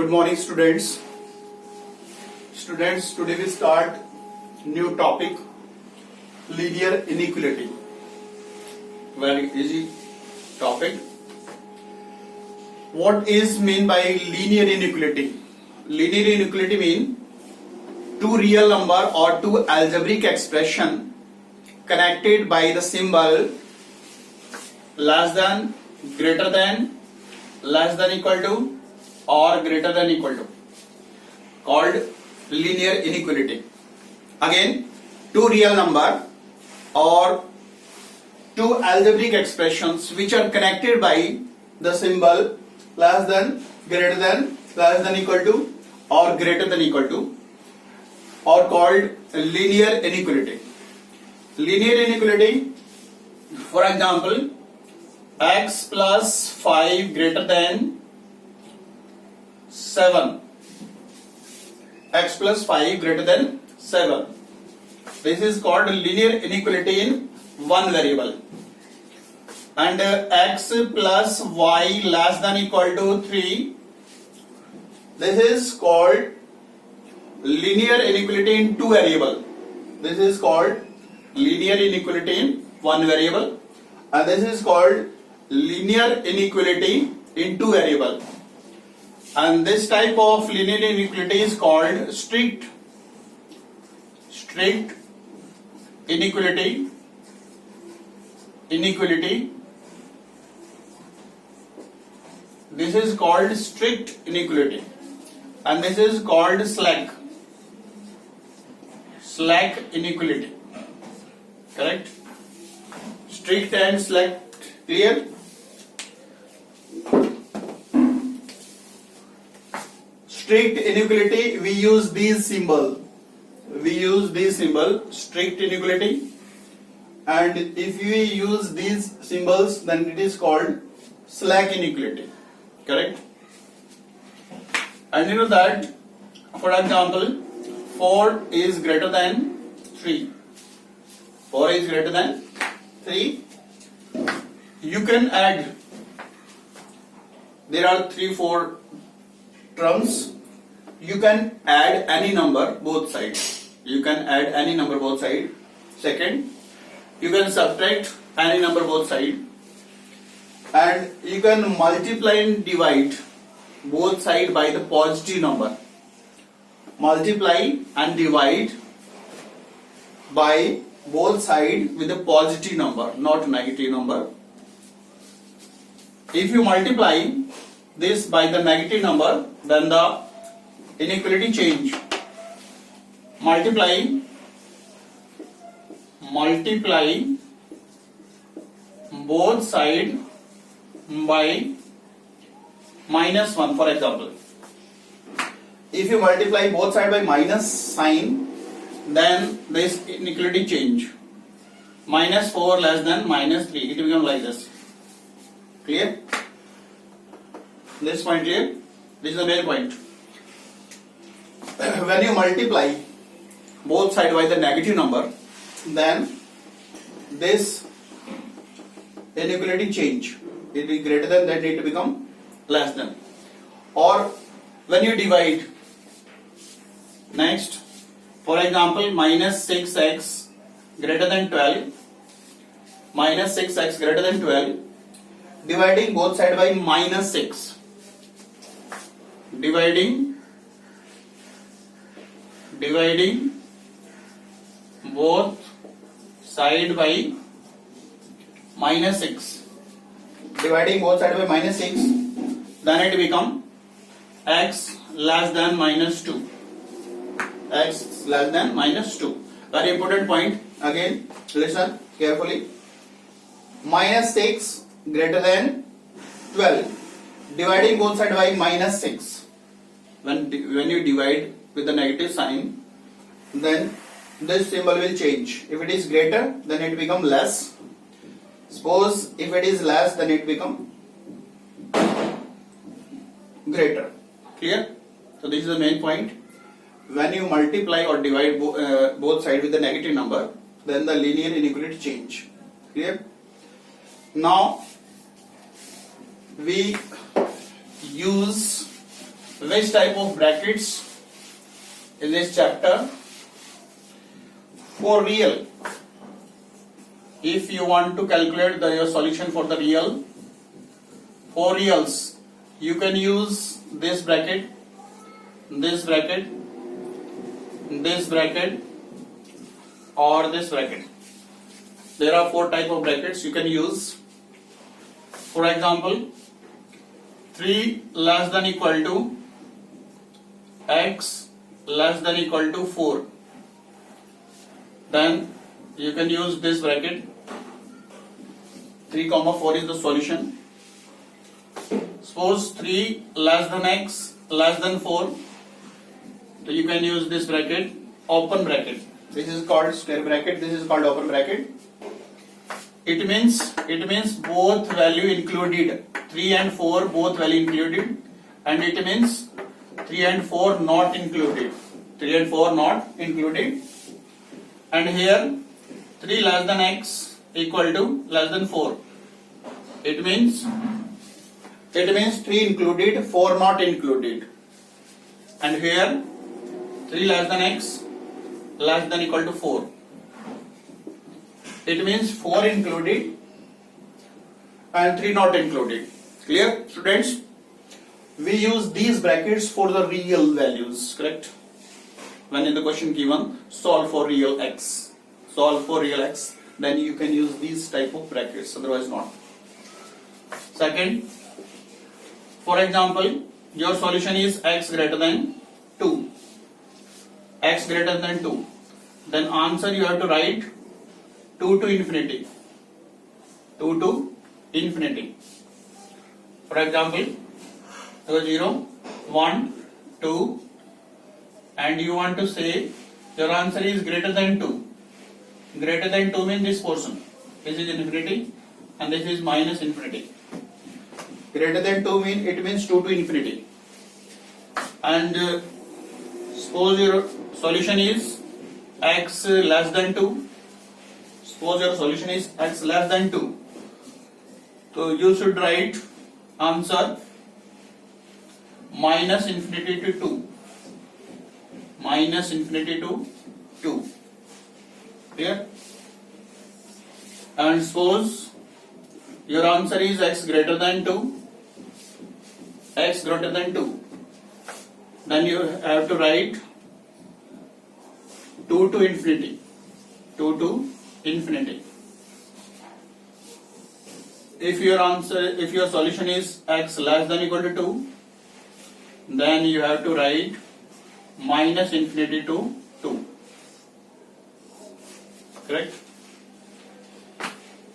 Good morning, students. Students, today we start new topic, linear inequality. Very easy topic. What is mean by linear inequality? Linear inequality mean two real number or two algebraic expression connected by the symbol less than, greater than, less than equal to, or greater than equal to, called linear inequality. Again, two real number or two algebraic expressions which are connected by the symbol less than, greater than, less than equal to, or greater than equal to, are called linear inequality. Linear inequality, for example, x plus 5 greater than 7, x plus 5 greater than 7. This is called linear inequality in one variable. And x plus y less than equal to 3, this is called linear inequality in two variable. This is called linear inequality in one variable, and this is called linear inequality in two variable. And this type of linear inequality is called strict inequality. This is called strict inequality, and this is called slack inequality. Correct? Strict and slack. Clear? Strict inequality, we use these symbol. Strict inequality. And if we use these symbols, then it is called slack inequality. Correct? And you know that, for example, 4 is greater than 3. 4 is greater than 3. You can add, there are 3-4 terms. You can add any number both sides. Second, you can subtract any number both sides. And you can multiply and divide both sides by the positive number. Multiply and divide by both sides with a positive number, not negative number. If you multiply this by the negative number, then the inequality change. Multiply both sides by -1, for example. If you multiply both sides by minus sign, then this inequality change. -4 less than -3, it becomes like this. Clear? This point clear? This is the main point. When you multiply both sides by the negative number, then this inequality change. It is greater than, then it become less than. Or when you divide, next, for example, -6x greater than 12, -6x greater than 12, dividing both sides by -6. Dividing both sides by -6. Dividing both sides by -6, then it become x less than -2. X less than -2. Very important point. Again, listen carefully. -6 greater than 12. Dividing both sides by -6. When you divide with the negative sign, then this symbol will change. If it is greater, then it become less. Suppose if it is less, then it become greater. Clear? So this is the main point. When you multiply or divide both sides with the negative number, then the linear inequality change. Clear? Now we use which type of brackets in this chapter? For real, if you want to calculate your solution for the real, for reals, you can use this bracket, this bracket, this bracket, or this bracket. There are 4 type of brackets you can use. For example, 3 less than equal to x less than equal to 4. Then you can use this bracket. 3 comma 4 is the solution. Suppose 3 less than x less than 4. So you can use this bracket, open bracket. This is called square bracket. This is called open bracket. It means both value included. 3 and 4 both value included, and it means 3 and 4 not included. 3 and 4 not included. And here 3 less than x equal to less than 4. It means 3 included, 4 not included. And here 3 less than x less than equal to 4. It means 4 included and 3 not included. Clear, students? We use these brackets for the real values, correct? When in the question given, solve for real x. Solve for real x, then you can use these type of brackets, otherwise not. Second, for example, your solution is x greater than 2. X greater than 2. Then answer you have to write 2 to infinity. 2 to infinity. For example, 0, 1, 2, and you want to say your answer is greater than 2. Greater than 2 means this portion. This is infinity and this is minus infinity. Greater than 2 means 2 to infinity. And suppose your solution is x less than 2. Suppose your solution is x less than 2. So you should write answer minus infinity to 2. Minus infinity to 2. Clear? And suppose your answer is x greater than 2. X greater than 2. Then you have to write 2 to infinity. 2 to infinity. If your solution is x less than equal to 2, then you have to write minus infinity to 2. Correct?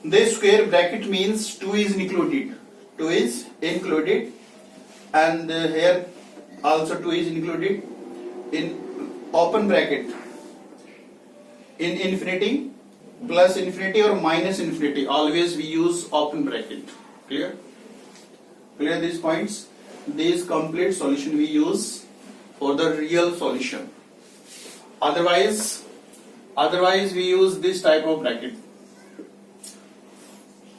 This square bracket means 2 is included. 2 is included, and here also 2 is included. In open bracket, in infinity, plus infinity or minus infinity, always we use open bracket. Clear? Clear these points? This complete solution we use for the real solution. Otherwise we use this type of bracket.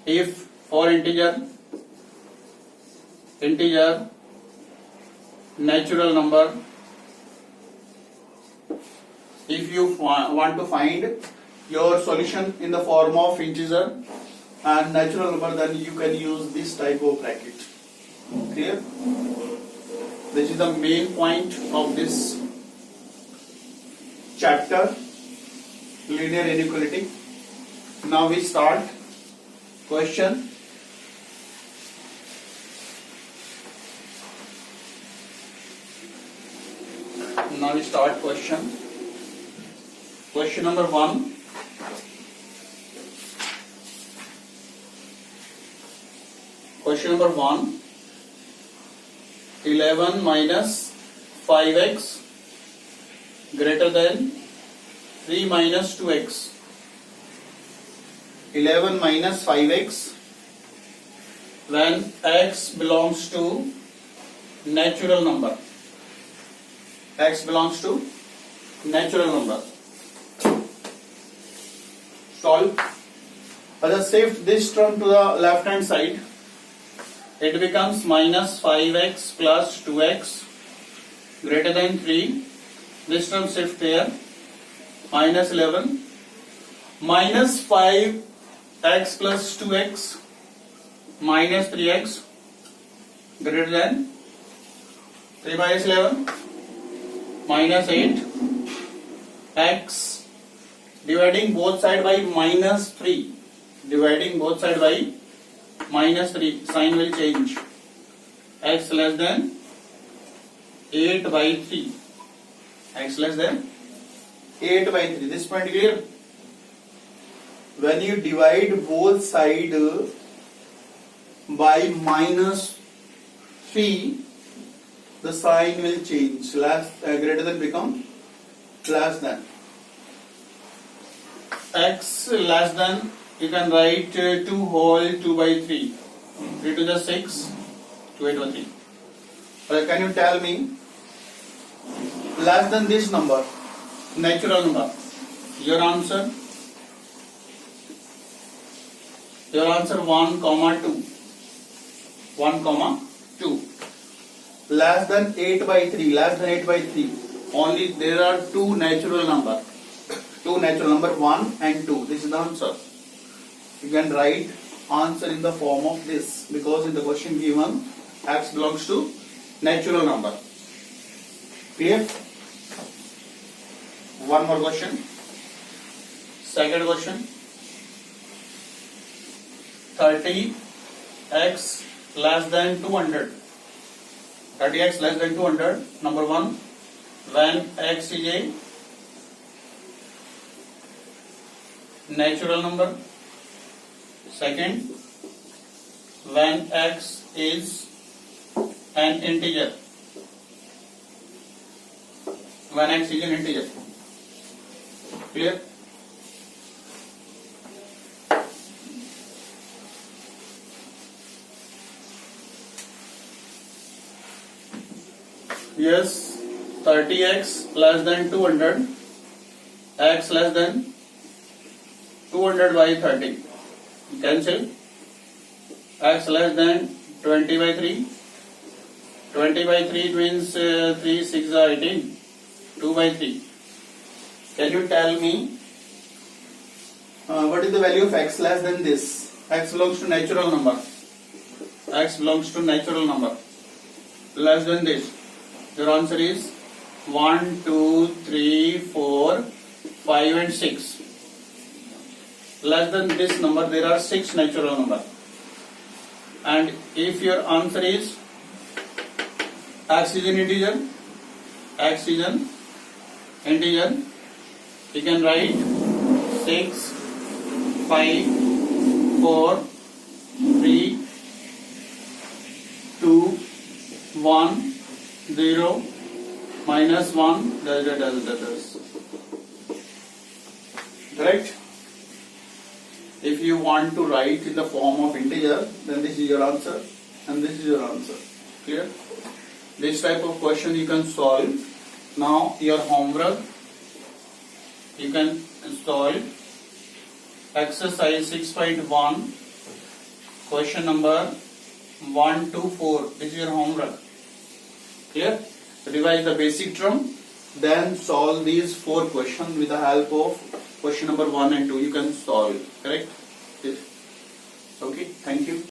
If for integer, natural number, if you want to find your solution in the form of integer and natural number, then you can use this type of bracket. Clear? This is the main point of this chapter, linear inequality. Now we start question. Now we start question. Question number 1. Question number 1. 11 minus 5x greater than 3 minus 2x. 11 minus 5x when x belongs to natural number. X belongs to natural number. Solve. Let us shift this term to the left hand side. It becomes minus 5x plus 2x greater than 3. This term shift here. Minus 11. Minus 5x plus 2x minus 3x greater than 3 minus 11 minus 8 x dividing both side by minus 3. Dividing both side by minus 3. Sign will change. X less than 8 by 3. X less than 8 by 3. This point clear? When you divide both side by minus 3, the sign will change. Greater than become less than. X less than, you can write 2 whole 2 by 3. 3 to the 6, 2 8 by 3. Can you tell me less than this number, natural number? Your answer 1, 2. 1, 2. Less than 8 by 3. Less than 8 by 3. Only there are two natural number. 1 and 2. This is the answer. You can write answer in the form of this, because in the question given x belongs to natural number. Clear? One more question. Second question. 30x less than 200. 30x less than 200. Number 1. When x is a natural number. Second, when x is an integer. When x is an integer. Clear? Yes, 30x less than 200, x less than 200 by 30. Cancel. X less than 20 by 3. 20 by 3 means 3, 6 are 18. 2 by 3. Can you tell me what is the value of x less than this? X belongs to natural number. X belongs to natural number. Less than this. Your answer is 1, 2, 3, 4, 5 and 6. Less than this number, there are 6 natural number. And if your answer is x is an integer, x is an integer, you can write 6, 5, 4, 3, 2, 1, 0, minus 1, correct? If you want to write in the form of integer, then this is your answer and this is your answer. Clear? This type of question you can solve. Now your homework, you can solve exercise 6.1, question number 1 to 4. This is your homework. Clear? Revise the basic term, then solve these 4 questions with the help of question number 1 and 2. You can solve. Correct? Yes. Okay. Thank you.